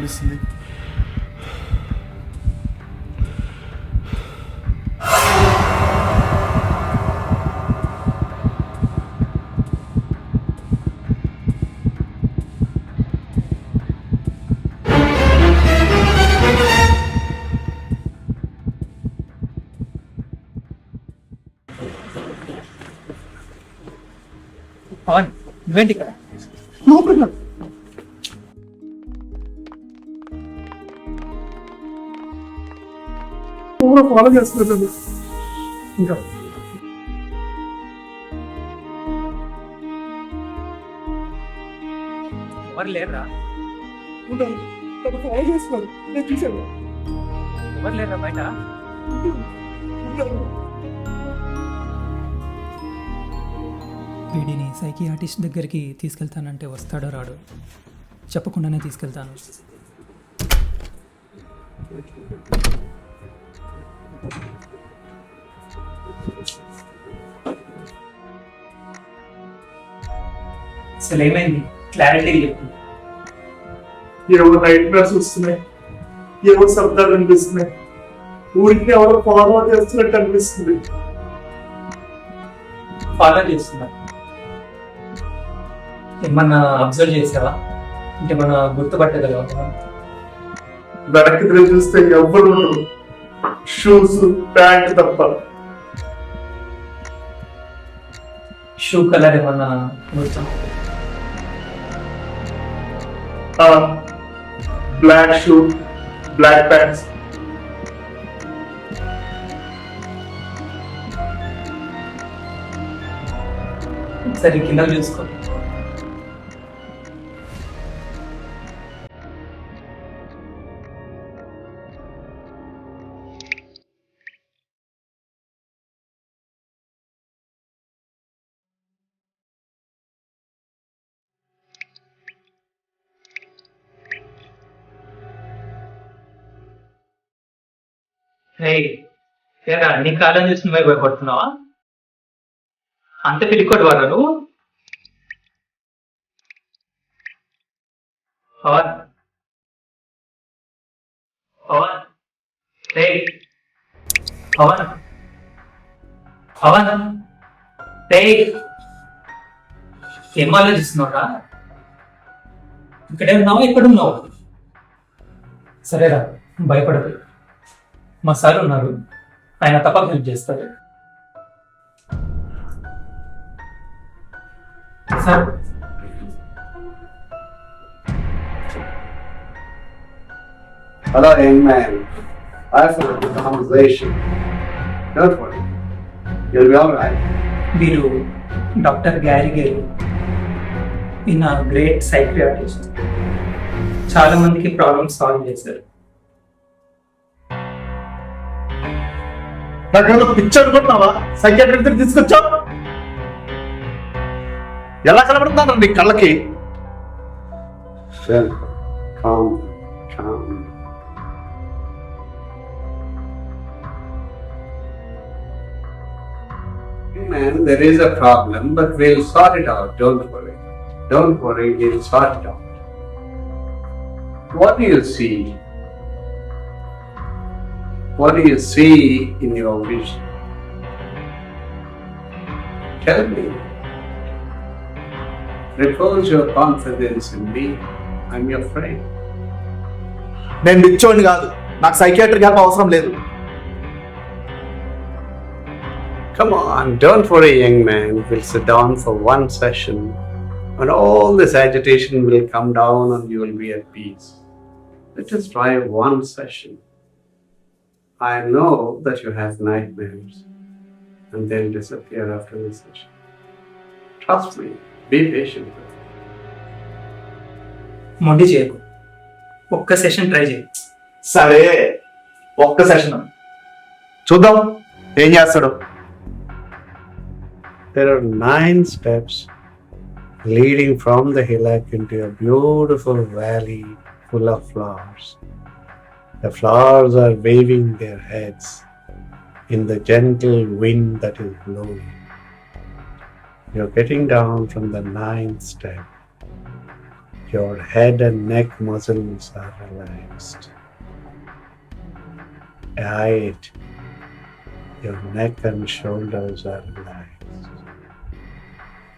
అనిపిస్తుంది. పవన్ నువ్వేంటి ఇక్కడ? ఫాలో చేస్తున్నాను. ఇంకా ఎవరు లేరా? ఫాలో చేస్తున్నారు. నేను చూశాను. ఎవరు లేరా బయట? వీడిని సైకియాట్రిస్ట్ దగ్గరికి తీసుకెళ్తానంటే వస్తాడో రాడు, చెప్పకుండానే తీసుకెళ్తాను. అసలు ఏమైంది? క్లారిటీ చెప్పు. ఏవో నైట్ మేర్స్ వస్తున్నాయి, ఏవో శబ్దాలు అనిపిస్తున్నాయి, ఊరికి ఎవరో ఫాలో చేస్తున్నట్టు అనిపిస్తుంది. ఫాలో చేస్తున్నా? ఏమన్నా అబ్జర్వ్ చేసావా? అంటే మన గుర్తుపట్టగలవా? వెనక్కి తిరిగి చూస్తే ఎవ్వరు ఉండరు, షూస్ ప్యాంట్ తప్ప. షూ కలర్ ఏమన్నా గుర్తు? Black shoe, black pants. సరే కింద చూసుకో. ఏరా నీ కాలం చూసి నువ్వే భయపడుతున్నావా? అంత పిలికొట్టు వారా నువ్వు? పవన్ పవన్ పవన్ పవన్ ఏం ఆలోచిస్తున్నావురా? ఇక్కడే ఉన్నావా, ఇక్కడ ఉన్నావు? సరేరా, భయపడదు. మా సార్ ఉన్నారు, ఆయన తప్పక హెల్ప్ చేస్తారు. Sir Hello, young man. I found the conversation. Don't worry. You'll be all right. వీరు డాక్టర్ గ్యారీ గారు, ఈయన గ్రేట్ సైకియాట్రిస్ట్. చాలా మందికి ప్రాబ్లమ్స్ సాల్వ్ చేశారు. నాకేదో పిచ్చి అనుకుంటున్నావా? సైకియాట్రిస్ట్ దగ్గరికి తీసుకొచ్చావు? ఎలా కనబడుతున్నాను నీ కళ్ళకి? Well, calm. Man, there is a problem, but we'll sort it out. Don't worry. We'll sort it out. What do you see? What do you see in your vision? Tell me. Repose your confidence in me. I'm your friend. నేను పిచ్చోడిని కాదు, నాకు psychiatric help అవసరం లేదు. Come on, don't worry, young man. We'll sit down for one session and all this agitation will come down and you will be at peace. Let us try one session. I know that you have nightmares and they'll disappear after this session. Trust me, be patient with me. మొండి చేయకు, ఒక్క session try చేయి. సరే, ఒక్క session చూద్దాం ఏం చేస్తాడు. There are 9 steps leading from the hillock into a beautiful valley full of flowers. The flowers are waving their heads in the gentle wind that is blowing. You're getting down from the 9th step. Your head and neck muscles are relaxed. Right. Your neck and shoulders are relaxed.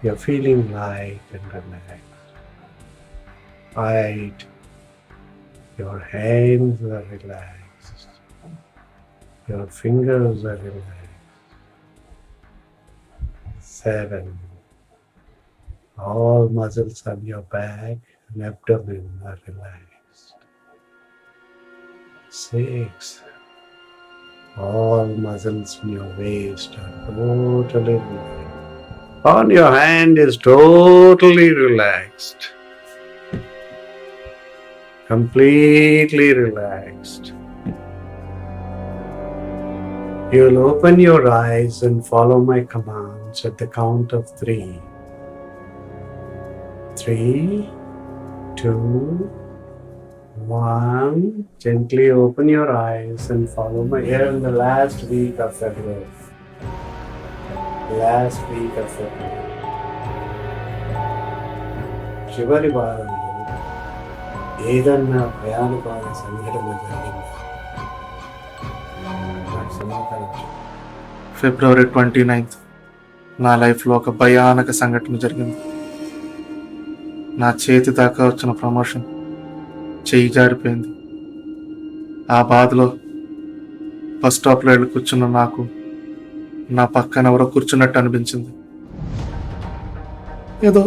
You're feeling light and relaxed. Right. Your hands are relaxed. Your fingers are relaxed. 7. All muscles on your back and abdomen are relaxed. 6. All muscles in your waist are totally relaxed. On your hand is totally relaxed. Completely relaxed. You'll open your eyes and follow my commands at the count of 3. 3, 2, 1. Gently open your eyes and follow my here in the last week of February. Last week of February. చివరి వారంలో ఏదన్నా భయానకమైన సంఘటన జరిగిందా? నాకు సమాధానం చెప్పు. ఫిబ్రవరి 29th నా లైఫ్లో ఒక భయానక సంఘటన జరిగింది. నా చేతి దాకా వచ్చిన ప్రమోషన్ చెయ్యి జారిపోయింది. ఆ బాధలో బస్ స్టాప్లో వెళ్ళి కూర్చున్న నాకు నా పక్కన ఎవరో కూర్చున్నట్టు అనిపించింది. ఏదో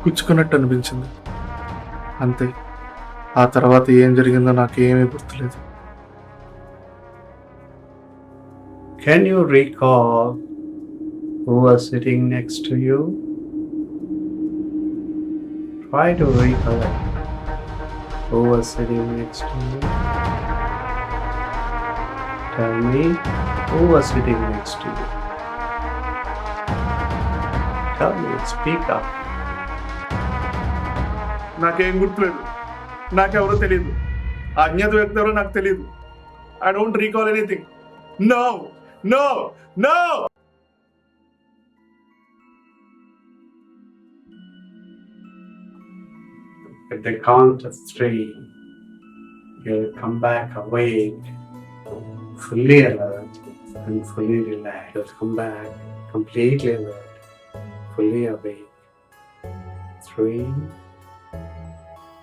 గుచ్చుకున్నట్టు అనిపించింది. అంతే. ఆ తర్వాత ఏం జరిగిందో నాకేమీ గుర్తులేదు. Can you recall who was sitting next to you? Try to recollect who was sitting next to you. Tell me who was sitting next to you. Tell me, speak up. నాకేం గుర్తులేదు. నాకెవరో తెలియదు. ఆ అజ్ఞాత వ్యక్తి ఎవరో నాకు తెలియదు. I don't recall anything. No no no. At the count of 3, you'll come back awake, fully alert and fully relaxed. You'll come back completely alert, fully awake. 3,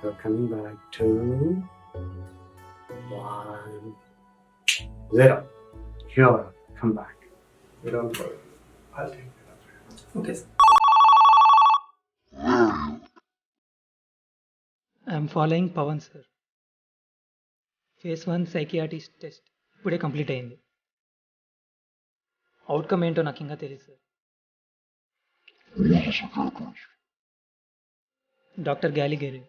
you're coming back. 2, 1, 0. You're come back. You don't worry. I'll take it up. Okay sir. I'm following Pavan sir. Phase 1 psychiatrist test ఇప్పుడే complete అయింది. Outcome ఏంటో నాకు ఇంకా తెలియదు sir. Doctor Galigeri.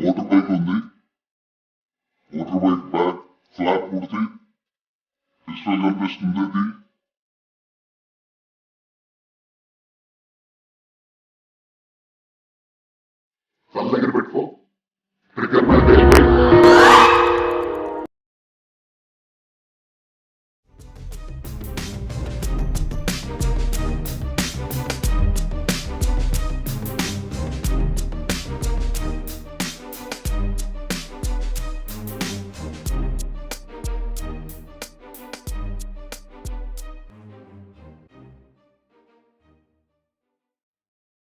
Motor bike ఉంది. Motor bike back flap కొడితే display కనిపిస్తుంది. అది